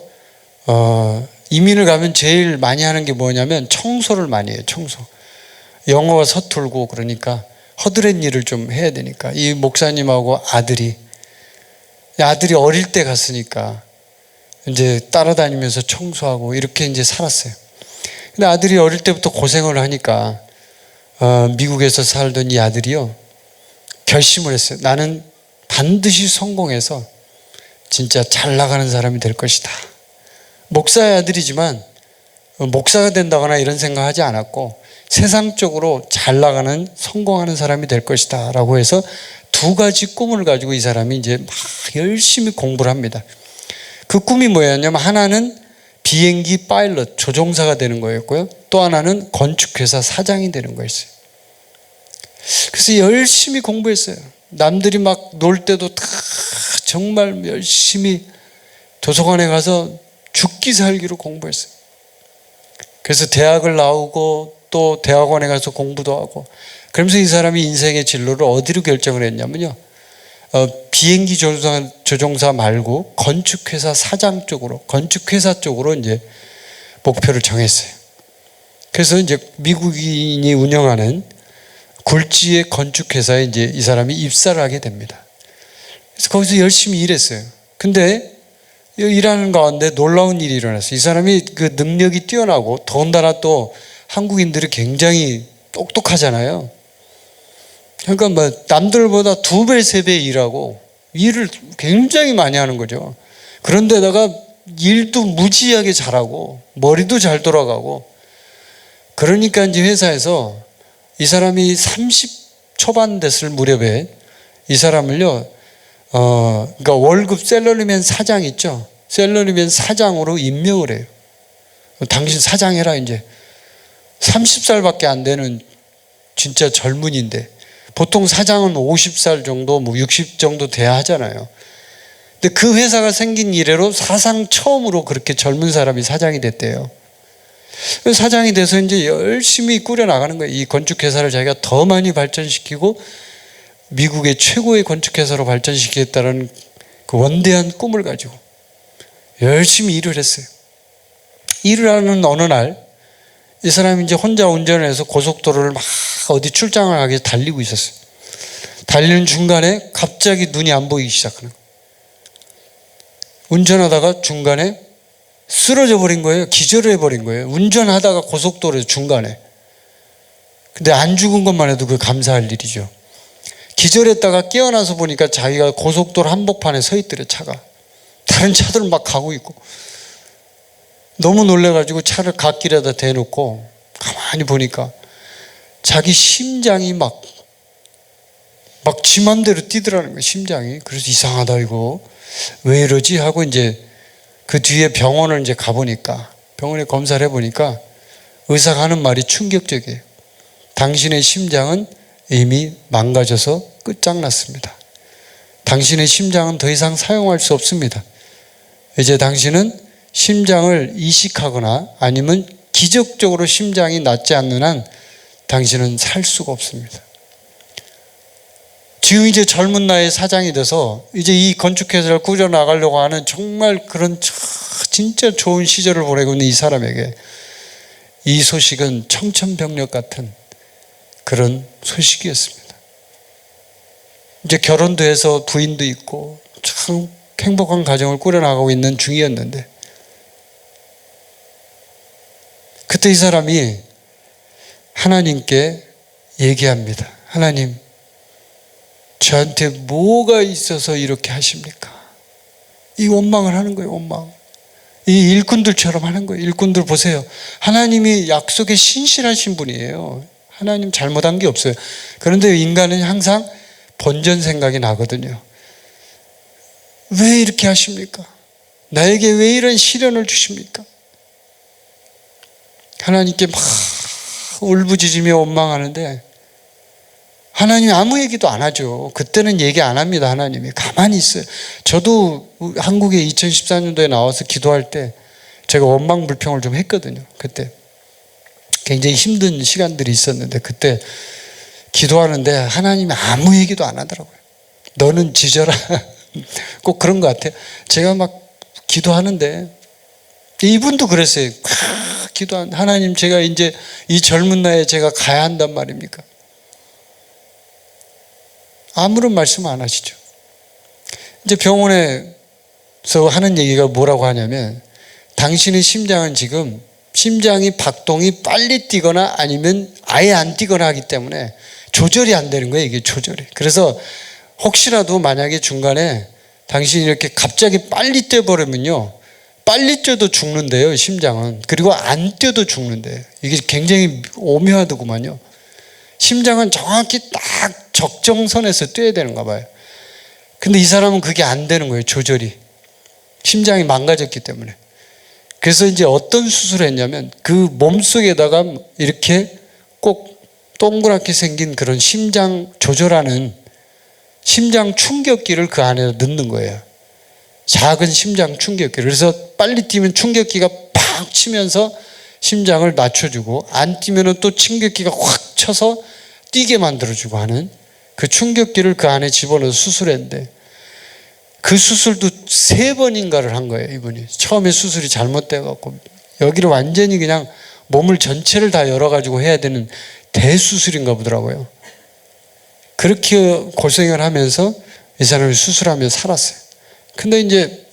이민을 가면 제일 많이 하는 게 뭐냐면 청소를 많이 해요. 청소. 영어가 서툴고 그러니까 허드렛 일을 좀 해야 되니까 이 목사님하고 아들이 어릴 때 갔으니까 이제 따라다니면서 청소하고 이렇게 이제 살았어요. 근데 아들이 어릴 때부터 고생을 하니까 미국에서 살던 이 아들이요, 결심을 했어요. 나는 반드시 성공해서 진짜 잘 나가는 사람이 될 것이다. 목사의 아들이지만 목사가 된다거나 이런 생각하지 않았고, 세상적으로 잘 나가는 성공하는 사람이 될 것이다 라고 해서 두 가지 꿈을 가지고 이 사람이 이제 막 열심히 공부를 합니다. 그 꿈이 뭐였냐면, 하나는 비행기 파일럿 조종사가 되는 거였고요, 또 하나는 건축회사 사장이 되는 거였어요. 그래서 열심히 공부했어요. 남들이 막 놀 때도 다 정말 열심히 도서관에 가서 죽기 살기로 공부했어요. 그래서 대학을 나오고 또 대학원에 가서 공부도 하고, 그러면서 이 사람이 인생의 진로를 어디로 결정을 했냐면요, 비행기 조종사 말고 건축회사 사장 쪽으로, 건축회사 쪽으로 이제 목표를 정했어요. 그래서 이제 미국인이 운영하는 굴지의 건축회사에 이제 이 사람이 입사를 하게 됩니다. 그래서 거기서 열심히 일했어요. 근데 일하는 가운데 놀라운 일이 일어났어요. 이 사람이 그 능력이 뛰어나고, 더군다나 또 한국인들이 굉장히 똑똑하잖아요. 그러니까 뭐 남들보다 2배, 3배 일하고 일을 굉장히 많이 하는 거죠. 그런데다가 일도 무지하게 잘하고 머리도 잘 돌아가고, 그러니까 이제 회사에서 이 사람이 30 초반 됐을 무렵에 이 사람을요, 그러니까 월급 샐러리맨 사장 있죠? 샐러리맨 사장으로 임명을 해요. 당신 사장해라 이제. 30살밖에 안 되는 진짜 젊은이인데 보통 사장은 50살 정도 60 정도 돼야 하잖아요. 근데 그 회사가 생긴 이래로 사상 처음으로 그렇게 젊은 사람이 사장이 됐대요. 사장이 돼서 이제 열심히 꾸려나가는 거예요. 이 건축회사를 자기가 더 많이 발전시키고 미국의 최고의 건축회사로 발전시키겠다는 그 원대한 꿈을 가지고 열심히 일을 했어요. 일을 하는 어느 날 이 사람이 이제 혼자 운전을 해서 고속도로를 막 어디 출장을 가기 위해서 달리고 있었어요. 달리는 중간에 갑자기 눈이 안 보이기 시작하는 거예요. 운전하다가 중간에 쓰러져 버린 거예요. 기절을 해버린 거예요. 운전하다가 고속도로 중간에. 근데 안 죽은 것만 해도 그 감사할 일이죠. 기절했다가 깨어나서 보니까 자기가 고속도로 한복판에 서 있더래. 차가 다른 차들은 막 가고 있고 너무 놀래가지고 차를 갓길에다 대놓고 가만히 보니까 자기 심장이 막 지 맘대로 뛰더라는 거예요. 심장이. 그래서 이상하다 이거 왜 이러지 하고 이제 그 뒤에 병원을 이제 가보니까 병원에 검사를 해보니까 의사가 하는 말이 충격적이에요. 당신의 심장은 이미 망가져서 끝장났습니다. 당신의 심장은 더 이상 사용할 수 없습니다. 이제 당신은 심장을 이식하거나 아니면 기적적으로 심장이 낫지 않는 한 당신은 살 수가 없습니다. 지금 이제 젊은 나이에 사장이 돼서 이제 이 건축회사를 꾸려나가려고 하는 정말 그런 진짜 좋은 시절을 보내고 있는 이 사람에게 이 소식은 청천벽력 같은 그런 소식이었습니다. 이제 결혼도 해서 부인도 있고 참 행복한 가정을 꾸려나가고 있는 중이었는데 그때 이 사람이 하나님께 얘기합니다. 하나님, 저한테 뭐가 있어서 이렇게 하십니까? 이 원망을 하는 거예요. 원망. 이 일꾼들처럼 하는 거예요. 일꾼들 보세요. 하나님이 약속에 신실하신 분이에요. 하나님 잘못한 게 없어요. 그런데 인간은 항상 본전 생각이 나거든요. 왜 이렇게 하십니까? 나에게 왜 이런 시련을 주십니까? 하나님께 막 울부짖으며 원망하는데 하나님이 아무 얘기도 안 하죠. 그때는 얘기 안 합니다. 하나님이 가만히 있어요. 저도 한국에 2014년도에 나와서 기도할 때 제가 원망 불평을 좀 했거든요. 그때 굉장히 힘든 시간들이 있었는데 그때 기도하는데 하나님이 아무 얘기도 안 하더라고요. 너는 지져라. 꼭 그런 것 같아요. 제가 막 기도하는데 이분도 그랬어요. 기도한 하나님, 제가 이제 이 젊은 나이에 제가 가야 한단 말입니까? 아무런 말씀 안 하시죠. 이제 병원에서 하는 얘기가 뭐라고 하냐면 당신의 심장은 지금 심장이 박동이 빨리 뛰거나 아니면 아예 안 뛰거나 하기 때문에 조절이 안 되는 거예요. 이게 조절이. 그래서 혹시라도 만약에 중간에 당신이 이렇게 갑자기 빨리 뛰어버리면요, 빨리 뛰어도 죽는데요, 심장은. 그리고 안 뛰어도 죽는데요. 이게 굉장히 오묘하더구만요. 심장은 정확히 딱 적정선에서 뛰어야 되는가 봐요. 근데 이 사람은 그게 안 되는 거예요, 조절이. 심장이 망가졌기 때문에. 그래서 이제 어떤 수술을 했냐면 그 몸속에다가 이렇게 꼭 동그랗게 생긴 그런 심장 조절하는 심장 충격기를 그 안에 넣는 거예요. 작은 심장 충격기. 그래서 빨리 뛰면 충격기가 팍 치면서 심장을 낮춰주고 안 뛰면 또 충격기가 확 쳐서 뛰게 만들어주고 하는 그 충격기를 그 안에 집어넣어서 수술했는데 그 수술도 3번인가를 한 거예요. 이분이 처음에 수술이 잘못돼갖고 여기를 완전히 그냥 몸을 전체를 다 열어가지고 해야 되는 대수술인가 보더라고요. 그렇게 고생을 하면서 이 사람이 수술하며 살았어요. 근데 이제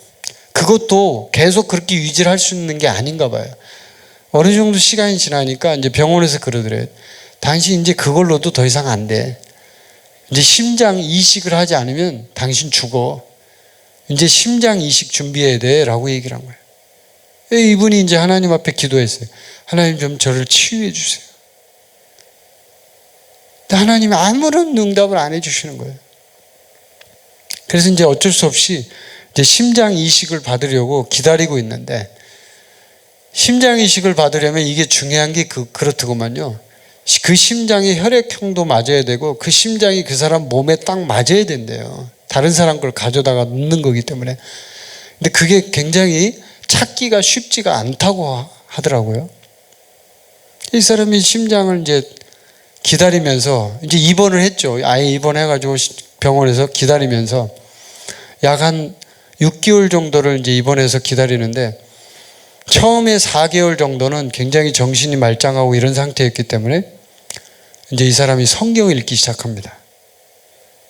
그것도 계속 그렇게 유지를 할 수 있는 게 아닌가 봐요. 어느 정도 시간이 지나니까 이제 병원에서 그러더래요. 당신 이제 그걸로도 더 이상 안 돼. 이제 심장 이식을 하지 않으면 당신 죽어. 이제 심장 이식 준비해야 돼 라고 얘기를 한 거예요. 이분이 이제 하나님 앞에 기도했어요. 하나님 좀 저를 치유해 주세요. 근데 하나님이 아무런 응답을 안 해주시는 거예요. 그래서 이제 어쩔 수 없이 이제 심장 이식을 받으려고 기다리고 있는데 심장 이식을 받으려면 이게 중요한 게 그렇더구만요. 그 심장의 혈액형도 맞아야 되고 그 심장이 그 사람 몸에 딱 맞아야 된대요. 다른 사람 걸 가져다가 넣는 거기 때문에. 근데 그게 굉장히 찾기가 쉽지가 않다고 하더라고요. 이 사람이 심장을 이제 기다리면서 이제 입원을 했죠. 아예 입원해가지고 병원에서 기다리면서 약 한 6개월 정도를 이제 입원해서 기다리는데 처음에 4개월 정도는 굉장히 정신이 말짱하고 이런 상태였기 때문에 이제 이 사람이 성경을 읽기 시작합니다.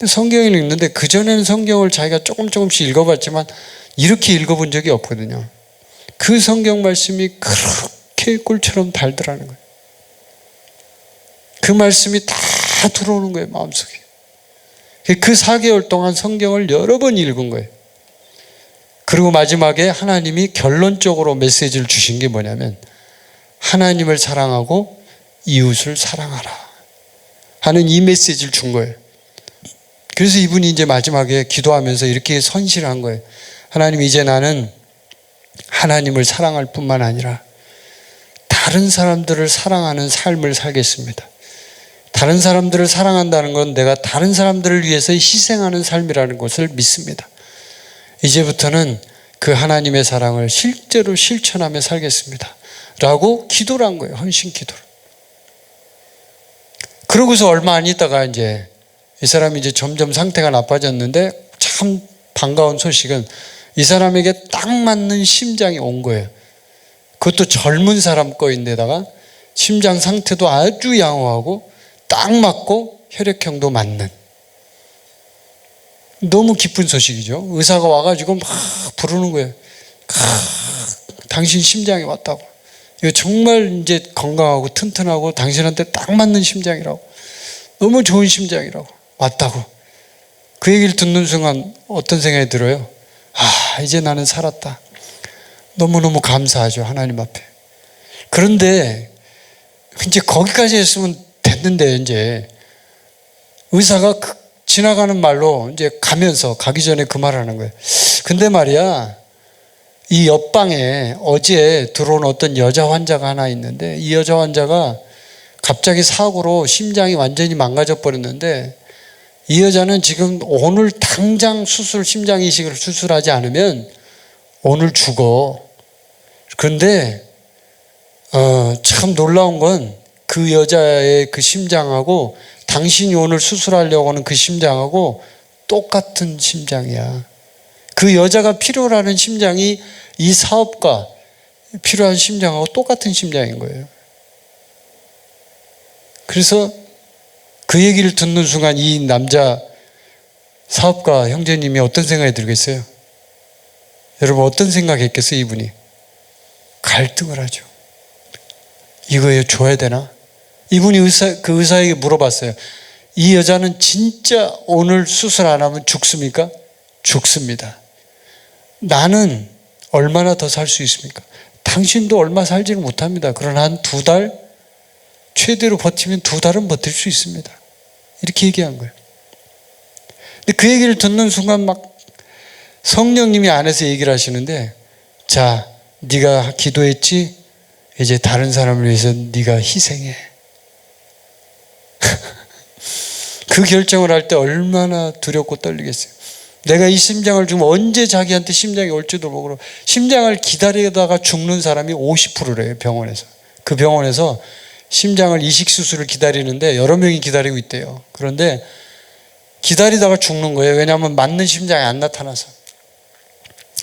성경을 읽는데 그전에는 성경을 자기가 조금씩 읽어봤지만 이렇게 읽어본 적이 없거든요. 그 성경 말씀이 그렇게 꿀처럼 달더라는 거예요. 그 말씀이 다 들어오는 거예요, 마음속에. 그 4개월 동안 성경을 여러 번 읽은 거예요. 그리고 마지막에 하나님이 결론적으로 메시지를 주신 게 뭐냐면 하나님을 사랑하고 이웃을 사랑하라 하는 이 메시지를 준 거예요. 그래서 이분이 이제 마지막에 기도하면서 이렇게 선실한 거예요. 하나님, 이제 나는 하나님을 사랑할 뿐만 아니라 다른 사람들을 사랑하는 삶을 살겠습니다. 다른 사람들을 사랑한다는 건 내가 다른 사람들을 위해서 희생하는 삶이라는 것을 믿습니다. 이제부터는 그 하나님의 사랑을 실제로 실천하며 살겠습니다. 라고 기도를 한 거예요. 헌신 기도를. 그러고서 얼마 안 있다가 이제 이 사람이 이제 점점 상태가 나빠졌는데 참 반가운 소식은 이 사람에게 딱 맞는 심장이 온 거예요. 그것도 젊은 사람 거인데다가 심장 상태도 아주 양호하고 딱 맞고 혈액형도 맞는. 너무 기쁜 소식이죠. 의사가 와가지고 막 부르는 거예요. 당신 심장이 왔다고. 이거 정말 이제 건강하고 튼튼하고 당신한테 딱 맞는 심장이라고. 너무 좋은 심장이라고. 왔다고. 그 얘기를 듣는 순간 어떤 생각이 들어요? 이제 나는 살았다. 너무너무 감사하죠, 하나님 앞에. 그런데 이제 거기까지 했으면 됐는데 이제 의사가 지나가는 말로 이제 가기 전에 그 말을 하는 거예요. 근데 말이야, 이 옆방에 어제 들어온 어떤 여자 환자가 하나 있는데 이 여자 환자가 갑자기 사고로 심장이 완전히 망가져 버렸는데 이 여자는 지금 오늘 당장 심장 이식을 수술하지 않으면 오늘 죽어. 그런데 참 놀라운 건 그 여자의 그 심장하고 당신이 오늘 수술하려고 하는 그 심장하고 똑같은 심장이야. 그 여자가 필요로 하는 심장이 이 사업가 필요한 심장하고 똑같은 심장인 거예요. 그래서 그 얘기를 듣는 순간 이 남자 사업가 형제님이 어떤 생각이 들겠어요? 여러분 어떤 생각했겠어요? 이분이 갈등을 하죠. 이거 줘야 되나? 이분이 그 의사에게 물어봤어요. 이 여자는 진짜 오늘 수술 안 하면 죽습니까? 죽습니다. 나는 얼마나 더 살 수 있습니까? 당신도 얼마 살지는 못합니다. 그러나 한 2달, 최대로 버티면 2달은 버틸 수 있습니다. 이렇게 얘기한 거예요. 근데 그 얘기를 듣는 순간 막 성령님이 안에서 얘기를 하시는데, 자, 네가 기도했지? 이제 다른 사람을 위해서 네가 희생해. 그 결정을 할 때 얼마나 두렵고 떨리겠어요. 내가 이 심장을 주면 언제 자기한테 심장이 올지도 모르고. 심장을 기다리다가 죽는 사람이 50%래요, 병원에서. 그 병원에서 심장을 이식 수술을 기다리는데 여러 명이 기다리고 있대요. 그런데 기다리다가 죽는 거예요. 왜냐하면 맞는 심장이 안 나타나서.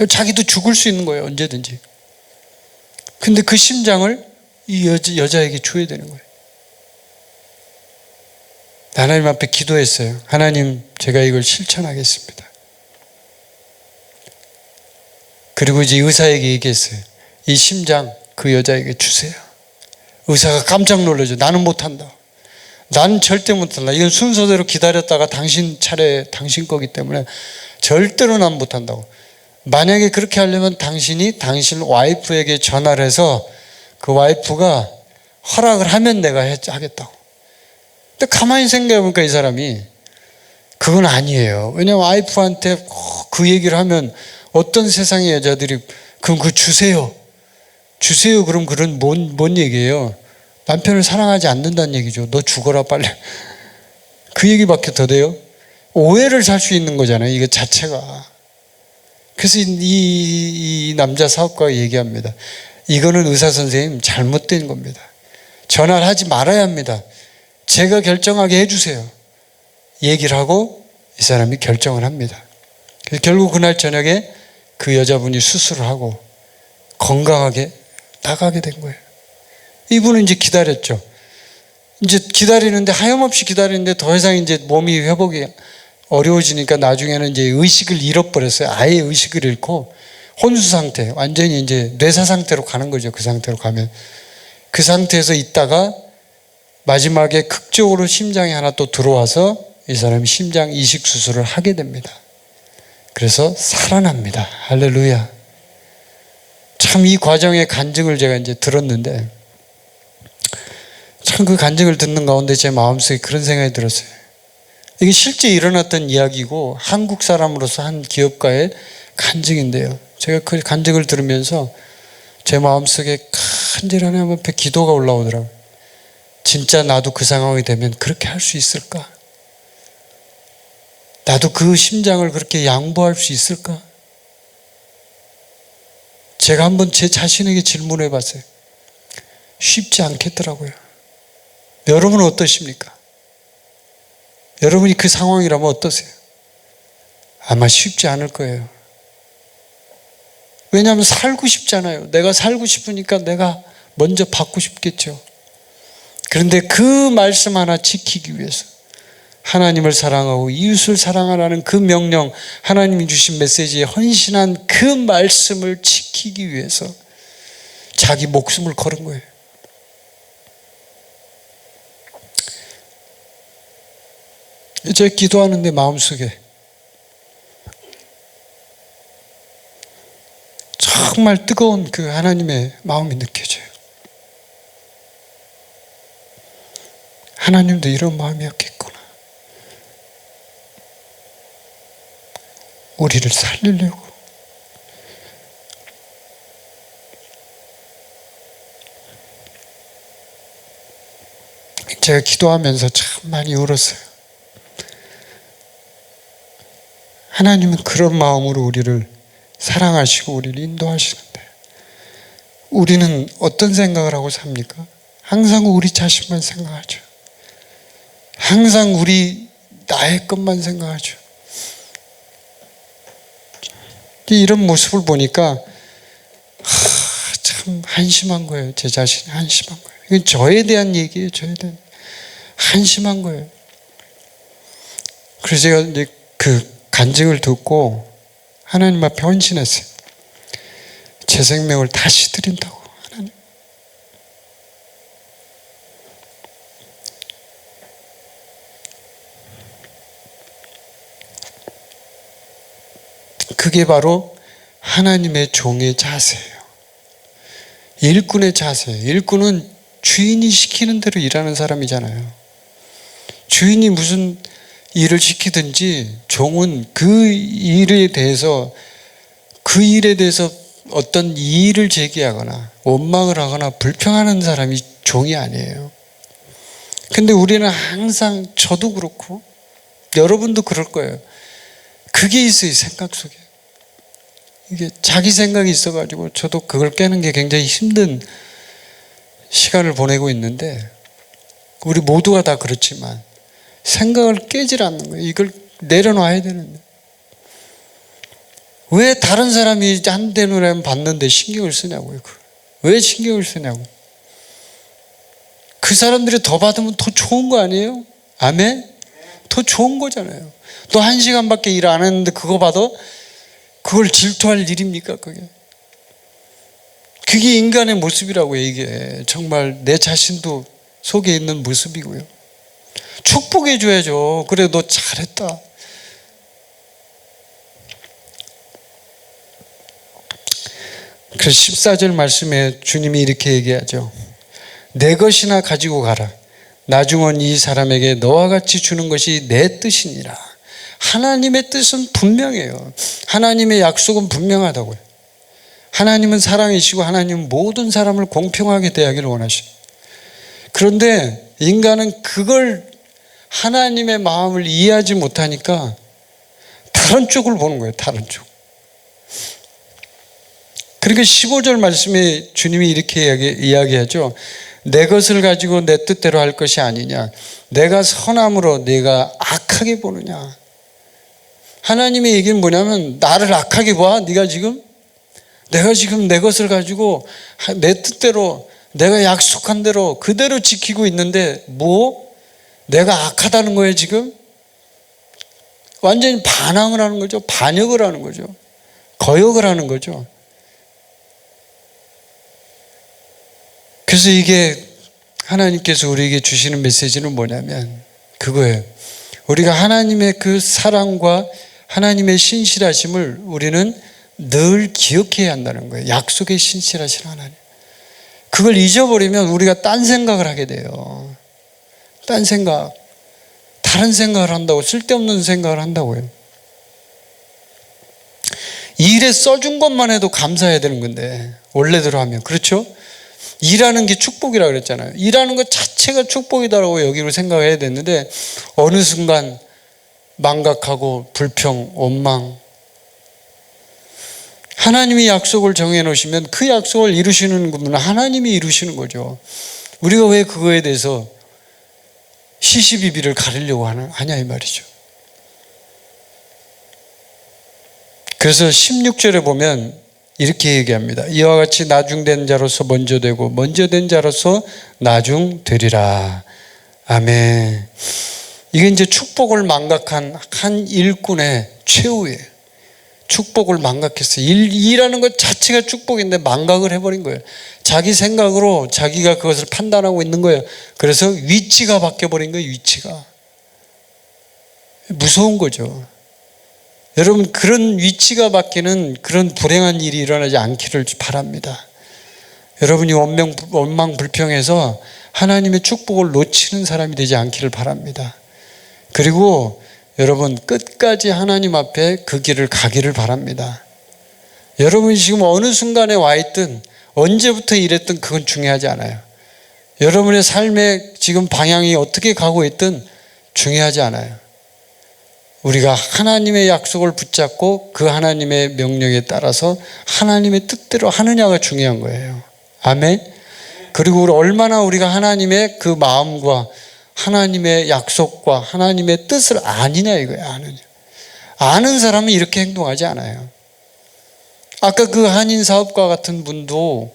자기도 죽을 수 있는 거예요, 언제든지. 근데 그 심장을 이 여자에게 줘야 되는 거예요. 하나님 앞에 기도했어요. 하나님, 제가 이걸 실천하겠습니다. 그리고 이제 의사에게 얘기했어요. 이 심장 그 여자에게 주세요. 의사가 깜짝 놀라죠. 나는 못한다. 나는 절대 못한다. 이건 순서대로 기다렸다가 당신 차례, 당신 거기 때문에 절대로 난 못한다고. 만약에 그렇게 하려면 당신이 당신 와이프에게 전화를 해서 그 와이프가 허락을 하면 내가 하겠다고. 근데 가만히 생각해보니까 이 사람이 그건 아니에요. 왜냐하면 와이프한테 그 얘기를 하면 어떤 세상의 여자들이 그럼 그거 주세요. 주세요. 그럼 그런 뭔 얘기예요? 남편을 사랑하지 않는다는 얘기죠. 너 죽어라 빨리. 그 얘기밖에 더 돼요? 오해를 살 수 있는 거잖아요. 이거 자체가. 그래서 이 남자 사업가가 얘기합니다. 이거는 의사 선생님 잘못된 겁니다. 전화를 하지 말아야 합니다. 제가 결정하게 해주세요. 얘기를 하고 이 사람이 결정을 합니다. 그래서 결국 그날 저녁에 그 여자분이 수술을 하고 건강하게 나가게 된 거예요. 이분은 이제 기다렸죠. 이제 기다리는데, 하염없이 기다리는데 더 이상 이제 몸이 회복이 어려워지니까 나중에는 이제 의식을 잃어버렸어요. 아예 의식을 잃고 혼수 상태, 완전히 이제 뇌사 상태로 가는 거죠. 그 상태로 가면. 그 상태에서 있다가 마지막에 극적으로 심장이 하나 또 들어와서 이 사람이 심장 이식 수술을 하게 됩니다. 그래서 살아납니다. 할렐루야. 참 이 과정의 간증을 제가 이제 들었는데, 참 그 간증을 듣는 가운데 제 마음속에 그런 생각이 들었어요. 이게 실제 일어났던 이야기고 한국 사람으로서 한 기업가의 간증인데요. 제가 그 간증을 들으면서 제 마음속에 간절히 하나님 앞에 기도가 올라오더라고요. 진짜 나도 그 상황이 되면 그렇게 할 수 있을까? 나도 그 심장을 그렇게 양보할 수 있을까? 제가 한번 제 자신에게 질문해 봤어요. 쉽지 않겠더라고요. 여러분은 어떠십니까? 여러분이 그 상황이라면 어떠세요? 아마 쉽지 않을 거예요. 왜냐하면 살고 싶잖아요. 내가 살고 싶으니까 내가 먼저 받고 싶겠죠. 그런데 그 말씀 하나 지키기 위해서, 하나님을 사랑하고 이웃을 사랑하라는 그 명령, 하나님이 주신 메시지에 헌신한 그 말씀을 지키기 위해서 자기 목숨을 걸은 거예요. 제가 기도하는데 마음속에 정말 뜨거운 그 하나님의 마음이 느껴져요. 하나님도 이런 마음이었겠구나. 우리를 살리려고. 제가 기도하면서 참 많이 울었어요. 하나님은 그런 마음으로 우리를 사랑하시고 우리를 인도하시는데, 우리는 어떤 생각을 하고 삽니까? 항상 우리 자신만 생각하죠. 항상 나의 것만 생각하죠. 이런 모습을 보니까 참 한심한 거예요. 제 자신이 한심한 거예요. 이건 저에 대한 얘기예요. 저에 대한. 한심한 거예요. 그래서 제가 이제 그 간증을 듣고 하나님 앞에 헌신했어요. 제 생명을 다시 드린다고. 하나님. 그게 바로 하나님의 종의 자세예요. 일꾼의 자세예요. 일꾼은 주인이 시키는 대로 일하는 사람이잖아요. 주인이 무슨 일을 시키든지 종은 그 일에 대해서 어떤 이의를 제기하거나 원망을 하거나 불평하는 사람이 종이 아니에요. 근데 우리는 항상, 저도 그렇고 여러분도 그럴 거예요. 그게 있어요. 생각 속에. 이게 자기 생각이 있어가지고 저도 그걸 깨는 게 굉장히 힘든 시간을 보내고 있는데, 우리 모두가 다 그렇지만 생각을 깨질 않는 거예요. 이걸 내려놔야 되는데. 왜 다른 사람이 한 대 눈에 봤는데 신경을 쓰냐고요. 왜 신경을 쓰냐고. 그 사람들이 더 받으면 더 좋은 거 아니에요? 아멘? 더 좋은 거잖아요. 또 1시간밖에 일 안 했는데 그거 받아? 그걸 질투할 일입니까? 그게 인간의 모습이라고요. 이게 정말 내 자신도 속에 있는 모습이고요. 축복해 줘야죠. 그래, 너 잘했다. 그래서 14절 말씀에 주님이 이렇게 얘기하죠. 내 것이나 가지고 가라. 나중은 이 사람에게 너와 같이 주는 것이 내 뜻이니라. 하나님의 뜻은 분명해요. 하나님의 약속은 분명하다고요. 하나님은 사랑이시고 하나님은 모든 사람을 공평하게 대하기를 원하셔요. 그런데 인간은 그걸 하나님의 마음을 이해하지 못하니까 다른 쪽을 보는 거예요. 다른 쪽. 그러니까 15절 말씀에 주님이 이렇게 이야기하죠. 내 것을 가지고 내 뜻대로 할 것이 아니냐. 내가 선함으로 네가 악하게 보느냐. 하나님의 얘기는 뭐냐면 나를 악하게 봐. 네가 지금 내가 지금 내 것을 가지고 내 뜻대로 내가 약속한 대로 그대로 지키고 있는데 뭐? 내가 악하다는 거예요 지금? 완전히 반항을 하는 거죠. 반역을 하는 거죠. 거역을 하는 거죠. 그래서 이게 하나님께서 우리에게 주시는 메시지는 뭐냐면 그거예요. 우리가 하나님의 그 사랑과 하나님의 신실하심을 우리는 늘 기억해야 한다는 거예요. 약속의 신실하신 하나님. 그걸 잊어버리면 우리가 딴 생각을 하게 돼요. 딴 생각, 다른 생각을 한다고, 쓸데없는 생각을 한다고요. 이 일에 써준 것만 해도 감사해야 되는 건데 원래대로 하면. 그렇죠? 일하는 게 축복이라고 그랬잖아요. 일하는 것 자체가 축복이다라고 여기로 생각해야 됐는데 어느 순간 망각하고 불평, 원망. 하나님이 약속을 정해놓으시면 그 약속을 이루시는 분은 하나님이 이루시는 거죠. 우리가 왜 그거에 대해서 시시비비를 가리려고 하냐 이 말이죠. 그래서 16절에 보면 이렇게 얘기합니다. 이와 같이 나중된 자로서 먼저 되고 먼저 된 자로서 나중되리라. 아멘. 이게 이제 축복을 망각한 한 일꾼의 최후예요. 축복을 망각했어요. 일하는 것 자체가 축복인데 망각을 해버린 거예요. 자기 생각으로 자기가 그것을 판단하고 있는 거예요. 그래서 위치가 바뀌어버린 거예요. 위치가. 무서운 거죠. 여러분 그런 위치가 바뀌는 그런 불행한 일이 일어나지 않기를 바랍니다. 여러분이 원망 불평해서 하나님의 축복을 놓치는 사람이 되지 않기를 바랍니다. 그리고 여러분 끝까지 하나님 앞에 그 길을 가기를 바랍니다. 여러분이 지금 어느 순간에 와 있든 언제부터 이랬든 그건 중요하지 않아요. 여러분의 삶의 지금 방향이 어떻게 가고 있든 중요하지 않아요. 우리가 하나님의 약속을 붙잡고 그 하나님의 명령에 따라서 하나님의 뜻대로 하느냐가 중요한 거예요. 아멘. 그리고 얼마나 우리가 하나님의 그 마음과 하나님의 약속과 하나님의 뜻을 아느냐 이거예요. 아느냐. 아는 사람은 이렇게 행동하지 않아요. 아까 그 한인 사업가 같은 분도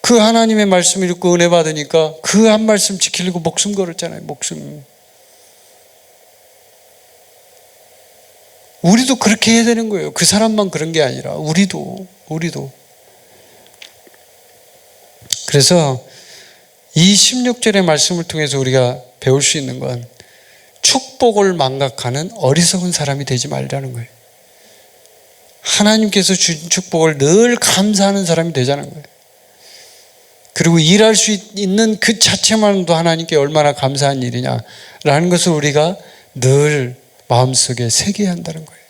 그 하나님의 말씀을 읽고 은혜 받으니까 그 한 말씀 지키려고 목숨 걸었잖아요. 목숨. 우리도 그렇게 해야 되는 거예요. 그 사람만 그런 게 아니라 우리도. 그래서 이 16절의 말씀을 통해서 우리가 배울 수 있는 건 축복을 망각하는 어리석은 사람이 되지 말라는 거예요. 하나님께서 주신 축복을 늘 감사하는 사람이 되자는 거예요. 그리고 일할 수 있는 그 자체만도 하나님께 얼마나 감사한 일이냐라는 것을 우리가 늘 마음속에 새겨야 한다는 거예요.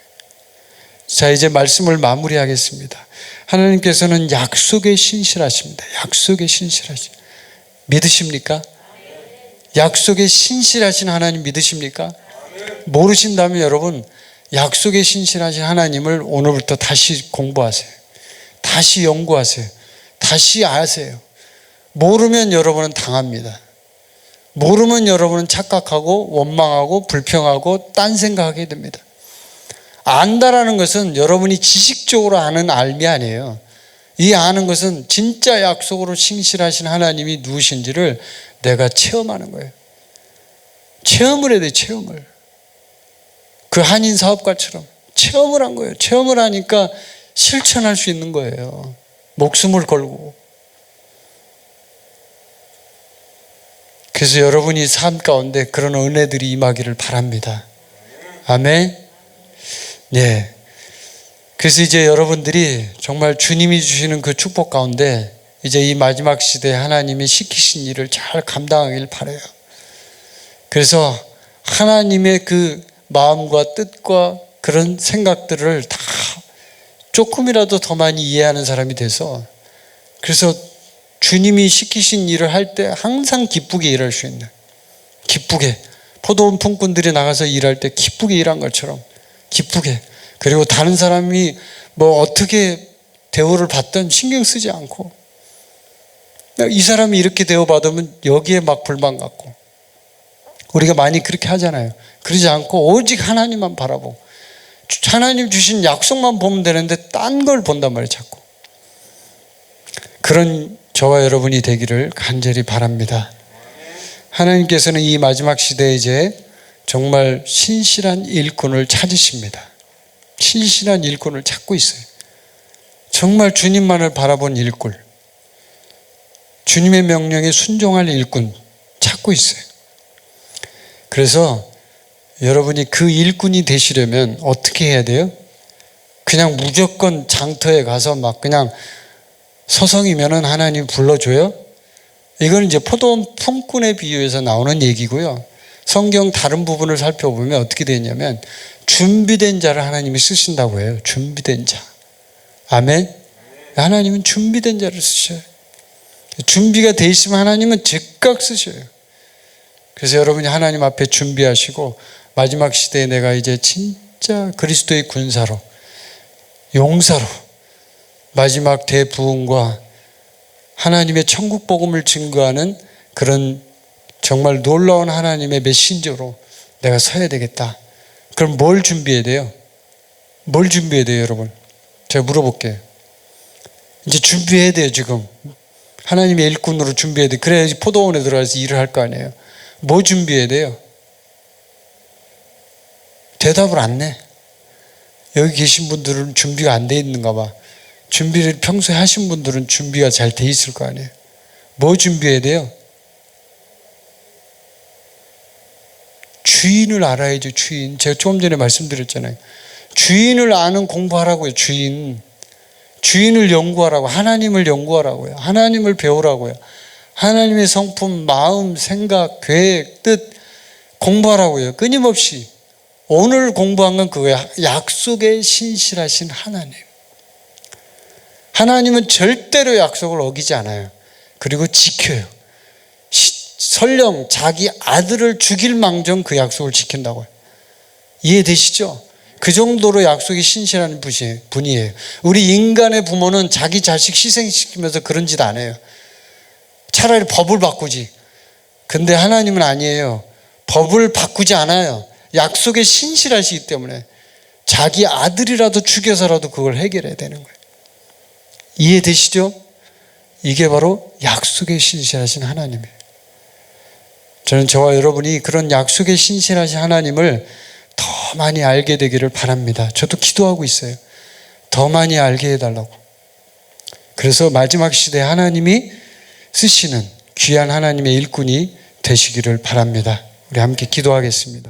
자, 이제 말씀을 마무리하겠습니다. 하나님께서는 약속에 신실하십니다. 약속에 신실하십니다. 믿으십니까? 약속에 신실하신 하나님 믿으십니까? 모르신다면 여러분 약속에 신실하신 하나님을 오늘부터 다시 공부하세요. 다시 연구하세요. 다시 아세요. 모르면 여러분은 당합니다. 모르면 여러분은 착각하고 원망하고 불평하고 딴 생각하게 됩니다. 안다라는 것은 여러분이 지식적으로 아는 알미 아니에요. 이 아는 것은 진짜 약속으로 신실하신 하나님이 누구신지를 내가 체험하는 거예요. 체험을 해야 돼. 체험을. 그 한인 사업가처럼 체험을 한 거예요. 체험을 하니까 실천할 수 있는 거예요. 목숨을 걸고. 그래서 여러분이 삶 가운데 그런 은혜들이 임하기를 바랍니다. 아멘. 네. 그래서 이제 여러분들이 정말 주님이 주시는 그 축복 가운데 이제 이 마지막 시대에 하나님이 시키신 일을 잘 감당하길 바라요. 그래서 하나님의 그 마음과 뜻과 그런 생각들을 다 조금이라도 더 많이 이해하는 사람이 돼서, 그래서 주님이 시키신 일을 할 때 항상 기쁘게 일할 수 있는, 기쁘게, 포도원 품꾼들이 나가서 일할 때 기쁘게 일한 것처럼 기쁘게, 그리고 다른 사람이 뭐 어떻게 대우를 받든 신경 쓰지 않고, 이 사람이 이렇게 대우받으면 여기에 막 불만 갖고, 우리가 많이 그렇게 하잖아요. 그러지 않고 오직 하나님만 바라보고 하나님 주신 약속만 보면 되는데 딴 걸 본단 말이에요, 자꾸. 그런 저와 여러분이 되기를 간절히 바랍니다. 하나님께서는 이 마지막 시대에 이제 정말 신실한 일꾼을 찾으십니다. 신실한 일꾼을 찾고 있어요. 정말 주님만을 바라본 일꾼, 주님의 명령에 순종할 일꾼 찾고 있어요. 그래서 여러분이 그 일꾼이 되시려면 어떻게 해야 돼요? 그냥 무조건 장터에 가서 막 그냥 서성이면은 하나님 불러줘요? 이건 이제 포도원 품꾼의 비유에서 나오는 얘기고요. 성경 다른 부분을 살펴보면 어떻게 되냐면 준비된 자를 하나님이 쓰신다고 해요. 준비된 자. 아멘. 하나님은 준비된 자를 쓰셔요. 준비가 돼 있으면 하나님은 즉각 쓰셔요. 그래서 여러분이 하나님 앞에 준비하시고 마지막 시대에 내가 이제 진짜 그리스도의 군사로, 용사로 마지막 대부흥과 하나님의 천국 복음을 증거하는 그런 정말 놀라운 하나님의 메신저로 내가 서야 되겠다. 그럼 뭘 준비해야 돼요? 뭘 준비해야 돼요, 여러분? 제가 물어볼게요. 이제 준비해야 돼요, 지금. 하나님의 일꾼으로 준비해야 돼요. 그래야지 포도원에 들어가서 일을 할 거 아니에요. 뭐 준비해야 돼요? 대답을 안 내. 여기 계신 분들은 준비가 안 돼 있는가 봐. 준비를 평소에 하신 분들은 준비가 잘 돼 있을 거 아니에요. 뭐 준비해야 돼요? 주인을 알아야죠. 주인. 제가 조금 전에 말씀드렸잖아요. 주인을 아는 공부하라고요. 주인을 연구하라고, 하나님을 연구하라고요. 하나님을 배우라고요. 하나님의 성품, 마음, 생각, 계획, 뜻 공부하라고요. 끊임없이. 오늘 공부한 건 그거예요. 약속에 신실하신 하나님. 하나님은 절대로 약속을 어기지 않아요. 그리고 지켜요. 설령 자기 아들을 죽일 망정 그 약속을 지킨다고요. 이해되시죠? 그 정도로 약속이 신실한 분이에요. 우리 인간의 부모는 자기 자식 희생시키면서 그런 짓 안 해요. 차라리 법을 바꾸지. 근데 하나님은 아니에요. 법을 바꾸지 않아요. 약속에 신실하시기 때문에 자기 아들이라도 죽여서라도 그걸 해결해야 되는 거예요. 이해되시죠? 이게 바로 약속에 신실하신 하나님이에요. 저는 저와 여러분이 그런 약속에 신실하신 하나님을 더 많이 알게 되기를 바랍니다. 저도 기도하고 있어요. 더 많이 알게 해달라고. 그래서 마지막 시대에 하나님이 쓰시는 귀한 하나님의 일꾼이 되시기를 바랍니다. 우리 함께 기도하겠습니다.